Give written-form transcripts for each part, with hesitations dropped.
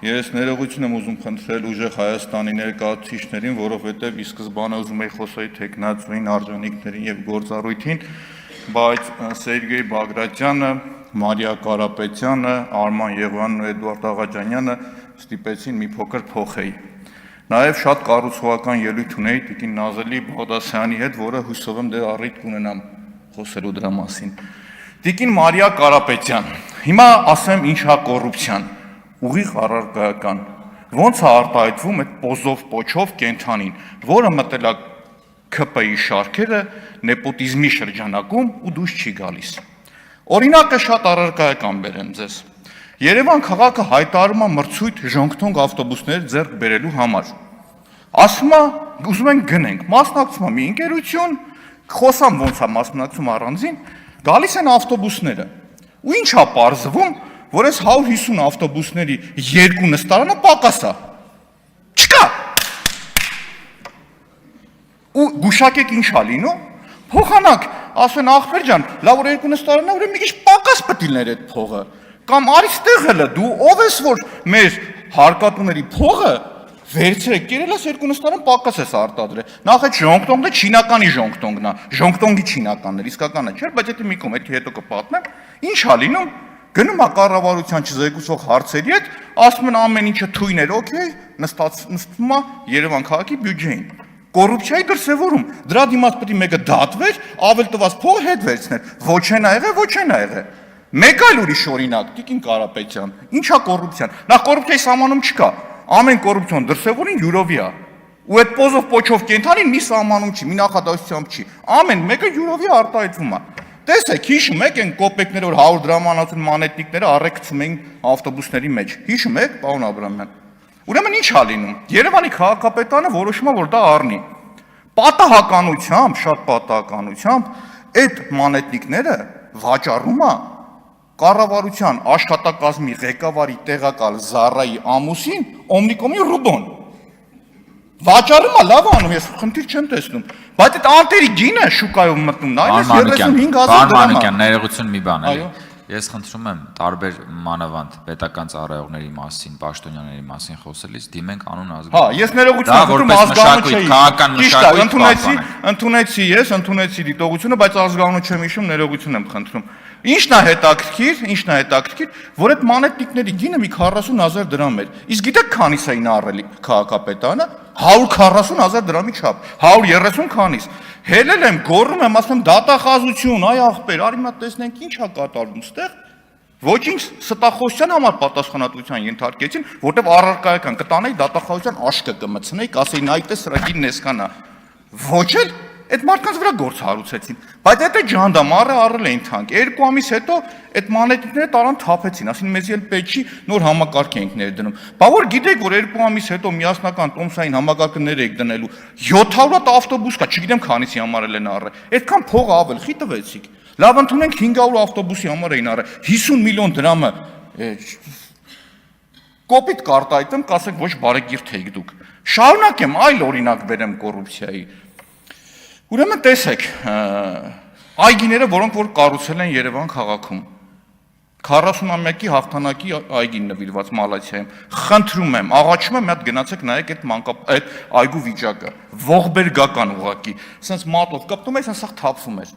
Ես ներողություն եմ ուզում խնդրել ուժեղ Հայաստանի ներկայացուցիչներին, որովհետև ի սկզբանե ուզում էի խոսեի թեկնածուին, արժանինքներին եւ գործառույթին, բայց Սերգեյ Բագրատյանը, Մարիա Կարապետյանը, Արման Եղյանն ու Էդուարդ Աղաջանյանը ստիպեցին մի փոքր փոխեի։ Նաեւ շատ կառուցողական ելույթ ունեի տիկին Նազելի Բաղդասարյանի հետ, որը հույսով եմ դեռ առիթ կունենամ խոսելու դրա մասին։ Տիկին Մարիա Կարապետյան, հիմա ասեմ ինչ է կոռուպցիան։ Ուղիղ առարկայական, ոնց է արտահայտվում այդ պոզով պոչով կենթանին, որը մտել է ՔՊ-ի շարքերը նեպոտիզմի շրջանակում ու դուրս չի գալիս։ Օրինակը շատ առարկայական բերեմ ձեզ։ Երևան քաղաքը հայտարարում է մրցույթ ժոնգթոնգ ավտոբուսներ ձեռք բերելու համար։ Ասում է, ուզում ենք գնենք, մասնակցում է մի ընկերություն, խոսամ ոնց է մասնակցում առանձին, գալիս են ավտոբուսները։ Ու ինչ է պարզվում, որ այս 150 ավտոբուսների 2 նստարանը պակաս է։ Չկա։ Ու գուշակեք ինչ է լինում, փոխանակ, ասեն ախպեր ջան, լավ որ 2 նստարանն է, ուրեմն մի քիչ պակաս պետք է լիներ այդ փողը։ Կամ արի ստեղ հələ դու ով ես որ մեր հարկատուների փողը վերցրեք, կերել ես 2 նստարան պակաս ես արտադրել։ Նախ այդ ժոնգտոնգը չինականի ժոնգտոնգն է, ժոնգտոնգի չինականն է, իսկականը չէ, բայց դա մի կողմ, դա հետո կպատնեմ։ Ինչ է լինում։ Գնում է կառավարության չզեկուցող հարցերի հետ, ասում են ամեն ինչը թույն էր, օքեյ, նստվում է Երևան քաղաքի բյուջեին։ Կոռուպցիայի դրսևորում, դրա դիմաց պետք է մեկը դատվեր, ավել տված փողը հետ վերցներ։ Ոչ են ա եղել, ոչ են ա եղել։ Մեկ այլ ուրիշ օրինակ, տիկին Կարապետյան, ինչ է կոռուպցիան։ Նախ կոռուպցիայի սահմանում չկա։ Ամեն կոռուպցիոն դրսևորին յուրովի է։ Ու այդ պոզով պոչով կենթանին մի սահմանում չի, մի նախադասությամբ չի։ Ամեն մեկը յուրովի արտահայտվում է։ Տեսեք, հիշում եք այն կոպեկները, որ 100 դրամանացուն մանեթնիկները առեկցում էին ավտոբուսների մեջ։ Հիշում եք, պարոն Աբրամյան։ Ուրեմն ինչ է լինում։ Երևանի քաղաքապետարանը որոշում է, որ դա առնի։ Պատահականությամբ, շատ պատահականությամբ այդ մանեթնիկները վաճառում է կառավարության աշխատակազմի ղեկավարի տեղակալ Զարայի ամուսին Օմնիկոմի Ռուբոն։ Վաճառումը լավ անում, ես խնդիր չեմ տեսնում, բայց այդ անտերի գինը շուկայով մտնում, նայես 35,000 դրամ է։ Ներողություն մի բան էլի։ Ես խնդրում եմ տարբեր մանավանդ պետական ծառայողների մասին, պաշտոնյաների մասին խոսելիս դիմենք անուն ազգային։ Հա, ես ներողություն խնդրում ազգանունը չէի։ Քաղաքական մշակույթ ընդունեցի դիտողությունը, բայց ազգանունը չեմ հիշում, ներողություն եմ խնդրում։ Ինչն է հետաքրքիր, որ այդ մանեթնիկների գինը մի 40,000 դրամ էր։ Իսկ գիտեք քանիս էին առել քաղաքապետարանը 140,000 դրամի չափ, 130 քանիս։ Հելել եմ, գոռում եմ, ասում եմ դատախազություն, այ ախպեր, արի մա տեսնենք ինչ է կատարվում ստեղ։ Ոչինչ ստախոսության համար պատասխանատվության ենթարկեցին, որտեվ առարկայական կտանեի դատախազության աշկը կմցնեի, կասեի նայ տես սրա գինն էսքան է։ Ոչ էլ այդ մարդկանց վրա գործ հարուցեցին, բայց դա ջանդամարը առել էին թանկ։ 2 ամիս հետո այդ մանեթները տարան թափեցին, ասին մեզ էլ պետք չի նոր համակարգ ենք ներդնում։ Բա որ գիտեք որ 2 ամիս հետո միասնական տոմսային համակարգներ եք դնելու 700 ավտոբուս կա, չգիտեմ քանիսի համար են առել։ Այդքան փող ավել, խի տվեցիք։ Լավ ընդունենք 500 ավտոբուսի համար էին առել, 50 միլիոն դրամը կոպիտ կարտայտեմ, կասեք ոչ բարեկիրթ եք դուք։ Շարունակեմ այլ օրինակ բերեմ կոռուպցիայի։ Ուրեմն տեսեք, այգիները, որոնք որ կառուցել են Երևան քաղաքում, 40-ամյակի հաղթանակի այգին նվիրված Մալաթիայում, խնդրում եմ, աղաչում եմ, մի հատ գնացեք նայեք այդ այգու վիճակը, ողբերգական ուղղակի, սենց մատով կպտում է, սենց սաղ թափվում էր,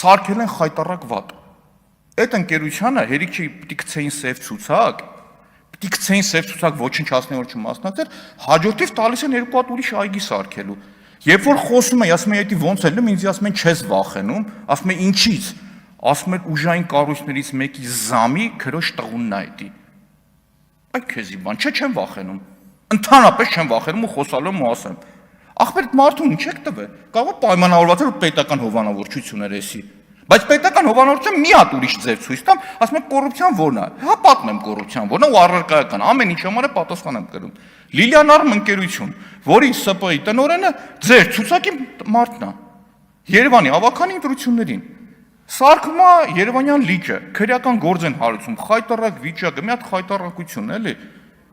սարքել են խայտառակ վատ, այդ ընկերությանը հերիք չի պիտի գցեին սև ցուցակ, ոչնչացնի որ չմասնակցեր, հաջորդիվ տալիս են 2 հատ ուրիշ այգի սարքելու։ Երբ որ խոսում եմ, ասում եմ, «Էդի ոնց է լինում», ինձ ասում են, «Չես վախենում», ասում եմ, «Ինչից», ասում են, «Ուժային կառույցներից մեկի զամի քրոջ տղունն է էդի»։ Այ քեզի բան, չէ, չեմ վախենում։ Ընդհանրապես չեմ վախենում ու խոսալու եմ ու ասեմ։ Ախպեր այդ մարդուն ինչ եք տվել։ Կարող է պայմանավորված էր պետական հովանավորչություն էր էսի։ Բայց պետական հովանավորությունը մի հատ ուրիշ ձև ցույց տամ, ասում եմ կոռուպցիան որն է։ Հա պատմեմ կոռուպցիան որն է ու առարկայական, ամեն ինչ համար է պատասխան եմ կրում։ Լիլիանարմ ընկերություն, որի ՍՊ-ի տնօրենը ձեր ցուցակի մարդն է։ Երևանի ավականի ընտրություններին սարքում է Երևանյան լիճը, քրեական գործ են հարուցում, խայտառակ վիճակը, մի հատ խայտառակություն էլի։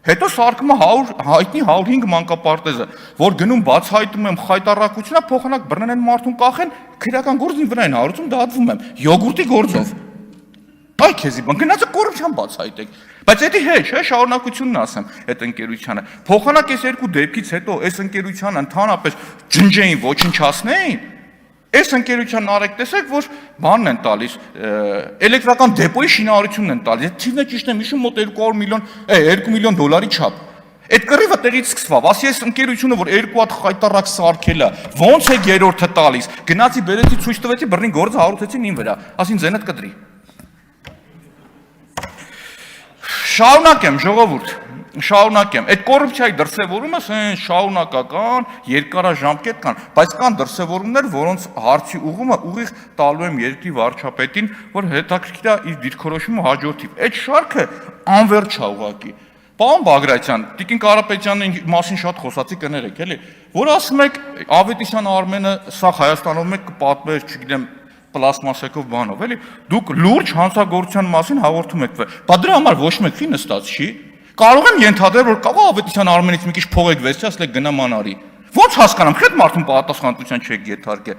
Հետո սարքում է հայտնի 105 մանկապարտեզը, որ գնում բացահայտում եմ խայտառակությունը, փոխանակ բռնեն են մարդուն կախեն, քրեական գործին վրա են հարուցում, դատվում եմ, յոգուրտի գործով։ Այ քեզի բան գնացը կոռուպցիան բացահայտեք։ Բայց դա հետ չէ, շարունակությունն ասեմ այդ ընկերությանը։ Փոխանակ այս երկու դեպքից հետո այս ընկերությանը ընդհանրապես ջնջեին, ոչնչացնեին։ Այս ընկերության արեք տեսեք, որ բանն են տալիս, էլեկտրական դեպոյի շինարարությունն են տալիս։ Այդ թիվն է ճիշտ եմ հիշում, մոտ 2 միլիոն դոլարի չափ։ Այդ կռիվը տեղից սկսվավ, ասի այս ընկերությունը, որ 2 հատ խայտարակ սարքել է, ո՞նց է երրորդը տալիս։ Գնացի բերեցի ցույց տվեցի, բռնին գործը հարուցեցին ին վրա։ Ասին ձենդ կտրի։ Շարունակեմ, ժողովուրդ, շարունակեմ։ Այդ կոռուպցիայի դրսևորումը շարունակական, երկարաժամկետ կան, բայց կան դրսևորումներ, որոնց հարցի ուղումը ուղիղ տալու եմ երկրի վարչապետին, որ հետաքրքիր է իր դիրքորոշումը հաջորդի։ Այդ շարքը անվերջ է ուղղակի։ Պարոն Բագրատյան, Տիկին Կարապետյանի մասին շատ խոսացի կներեք, էլի, որ ասում եք Ավետիսյան Արմենը սա Հայաստանում եք կպատմեր, չգիտեմ, պլաստմասեքով բանով, էլի, դուք լուրջ հանցագործության մասին հաղորդում եք։ Բա դրա համար ոչ մեկի նստած չի։ Կարող եմ ենթադրել, որ կարող Ավետիսյան Արմենից մի քիչ փող եք վերցրի, ասել եք գնամ անարի։ Ո՞նց հասկանամ, քեդ մարդուն պատասխանատվության չեք ենթարկել։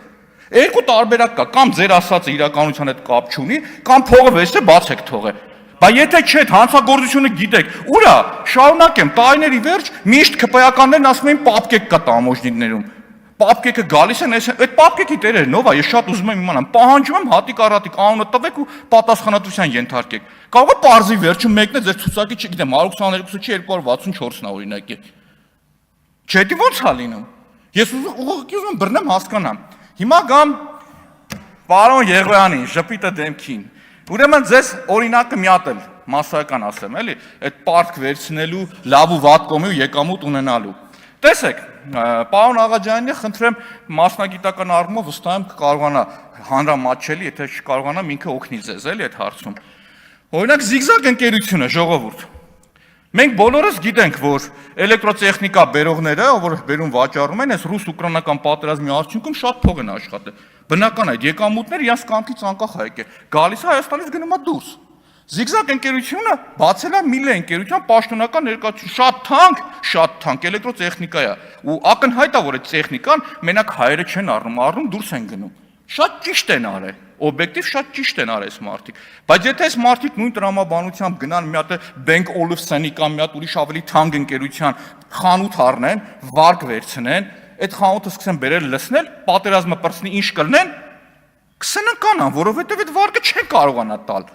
Երկու տարբերակ կա, կամ ձեր ասածը իրականության հետ կապ չունի, կամ փողը վերցրե բաց եք թողել։ Բա եթե չէ, հանցագործությունը գիտեք, ուրա, շարունակեմ, տարիների վերջ միշտ ԿՊ-ականներն ասում էին պապկեք կա տամոժնիկներում։ Պապկեկը գալիս են, այդ պապկեկի տերերն ով է, ես շատ ուզում եմ իմանամ, պահանջում եմ հատիկ առատիկ անունը տվեք ու պատասխանատվության ենթարկեք։ Կարող է պարզի վերջում մեկն է ձեր ցուցակի, չգիտեմ, 122-ը չի 264-ն է օրինակի։ Չէ՞ դի ո՞նց է լինում։ Ես ուղղակի ուզում եմ բռնեմ հասկանամ։ Հիմա գամ պարոն Եղոյանին, ժպիտը դեմքին։ Ուրեմն ձեզ օրինակը մի հատ էլ մասսայական ասեմ, էլի, այդ պարտք վերցնելու, լավ ու վատ կողմի ու եկամուտ ունենալու։ Տեսեք, պարոն Աղաջանյանը խնդրեմ մասնագիտական առումով վստահ եմ կկարողանա հանրամատչելի, եթե չկարողանամ ինքը օգնի ձեզ, էլի այդ հարցում։ Օրինակ զիգզագ ընկերությունը, ժողովուրդ։ Մենք բոլորս գիտենք, որ էլեկտրոտեխնիկա բերողները, որ բերում վաճառում են, այս ռուս-ուկրաինական պատերազմի արդյունքում շատ փող են աշխատել։ Բնական է, այդ եկամուտները իրենց կամքից անկախ է եկել։ Գալիս է Հայաստանից գնում է դուրս։ Զիգզագ ընկերությունը բացել է Միլե ընկերության պաշտոնական ներկայացություն, շատ թանկ էլեկտրոտեխնիկա է։ Ու ակնհայտ է, որ այդ տեխնիկան մենակ հայերը չեն առնում դուրս են գնում։ Շատ ճիշտ են արել, օբյեկտիվ շատ ճիշտ են արել այս մարդիկ։ Բայց եթե այս մարդիկ նույն տրամաբանությամբ գնան մի հատ Bank Olufsen-ի կամ մի հատ ուրիշ ավելի թանկ ընկերության խանութ առնեն, վարկ վերցնեն, այդ խանութը սկսեն բերել լցնել, պատերազմը պրծնի ինչ կլնեն, կսննկանան, որովհետև այդ վարկը չեն կարողանա տալ։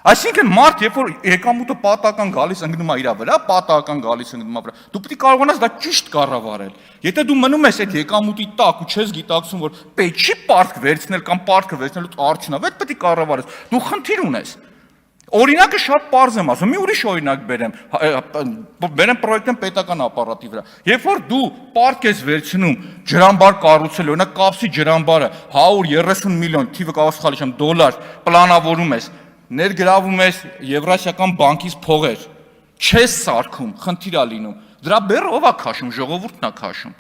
Այսինքն մարդ, երբ որ եկամուտը պատահական գալիս ընկնում է իր վրա, պատահական գալիս ընկնում է վրա, դու պետք է կարողանաս դա ճիշտ կառավարել։ Եթե դու մնում ես այդ եկամուտի տակ ու չես գիտակցում, որ պետք չի պարտք վերցնել կամ պարտքը վերցնելուց արդյունավետ պետք է կառավարես, դու խնդիր ունես։ Օրինակը շատ պարզ եմ ասում, մի ուրիշ օրինակ բերեմ պրոյեկտեմ պետական ապարատի վրա։ Երբ որ դու պարտք ես վերցնում ջրամբար կառուցել, օրինակ Կապսի ջրամբարը 130 միլիոն, թիվը կարող սխալ իշխեմ, դոլար պլանավորում ես, ներգրավում ես Եվրասիական բանկից փողեր, չես սարքում, խնդիր է լինում։ Դրա բեռը ով է քաշում, ժողովուրդն է քաշում։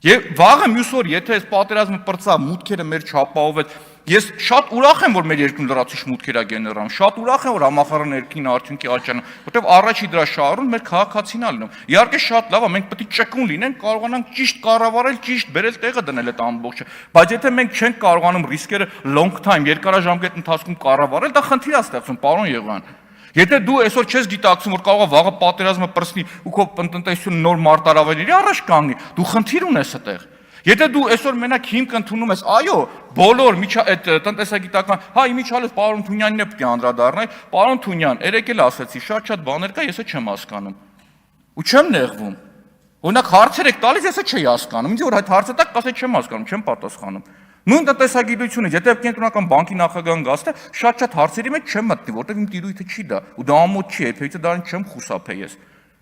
Եվ վաղը մյուս օր, եթե այս պատերազմը պրծա, մուտքերը մեր չապահովեց, ես շատ ուրախ եմ, որ մեր երկրում լրացուցիչ մուտքեր է գեներան, շատ ուրախ եմ, որ համախառն ներքին արդյունքի աճանը, որտեղ առաջի դրա շահառուն մեր քաղաքացին է լինում։ Իհարկե շատ լավ է, մենք պետք է ճկուն լինենք, կարողանանք ճիշտ կառավարել, ճիշտ բերել տեղը դնել այդ ամբողջը։ Բայց եթե մենք չենք կարողանում ռիսկերը long time, երկարաժամկետ ընթացքում կառավարել, դա խնդիր է ստեղծում, պարոն Եղոյան։ Եթե դու այսօր չես գիտակցում, որ կարող է վաղը պատերազմը պրծնի ու քո տնտեսությունը նոր մարտահրավերների առաջ կանգնի, դու խնդիր ունես այդտեղ։ Եթե դու այսօր մենակ հիմք ընդունում ես, այո, բոլոր այդ տնտեսագիտական, հա իմիջիալից պարոն Թունյանին է պետք է անդրադառնալ, պարոն Թունյան, երեք էլ ասեցի, շատ բաներ կա, ես չեմ հասկանում։ Ու չեմ նեղվում։ Օրինակ հարցեր եք տալիս, ես չէի հասկանում։ Ինձ որ այդ հարցը տակ, ասել չեմ հասկանում, չեմ պատասխանում։ Նույն տնտեսագիտությունը, եթե կենտրոնական բանկի նախագահն գաստը, շատ հարցերի մեջ չեմ մտնի, որտեղ իմ տիրույթը չի դա, ու դա ամոթ չի, երբևիցե դրանից չեմ խուսափել ես։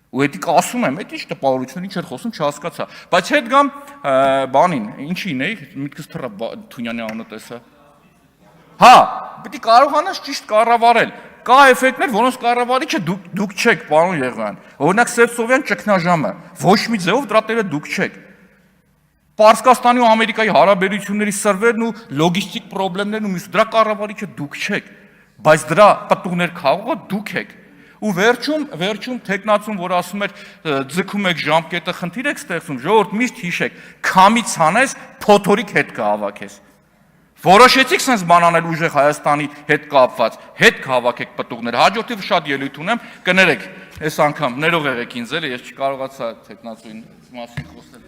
Ու էդիկ ասում եմ, այդ ինչ տպավորություններ, ինչ էր խոսում, չհասկացա։ Բայց հետ գամ բանին, ինչին էի, միտքս թռա Թունյանի անունը տեսա։ Հա, պետք է կարողանաս ճիշտ կառավարել։ Կա էֆեկտներ, որոնց կառավարիչը դուք չեք, պարոն Եղոյան։ Օրինակ Սևծովյան ճգնաժամը, ոչ մի ձևով դրա տերը դուք չեք։ Պարսկաստանի ու Ամերիկայի հարաբերությունների սրվերն ու լոգիստիկ խնդիրներն ու մյուս դրա կառավարիչը դուք չեք, բայց դրա պատուղներ քաղողը դուք եք։ Ու վերջում տեխնացուն, որ ասում էր ձգում եք ժամկետը, խնդիր եք ստեղծում, ժողովուրդ միշտ հիշեք, քամից հանես, փոթորիկ հետ կհավաքես։ Որոշեցիք sense բան անել ուժեղ Հայաստանի հետ կապված, հետ հավաքեք պտուղներ։ Հաջորդիվ շատ ելույթ ունեմ, կներեք, այս անգամ ներող եղեք ինձ, ես չկարողացա տեխնացուին մասին խոսել։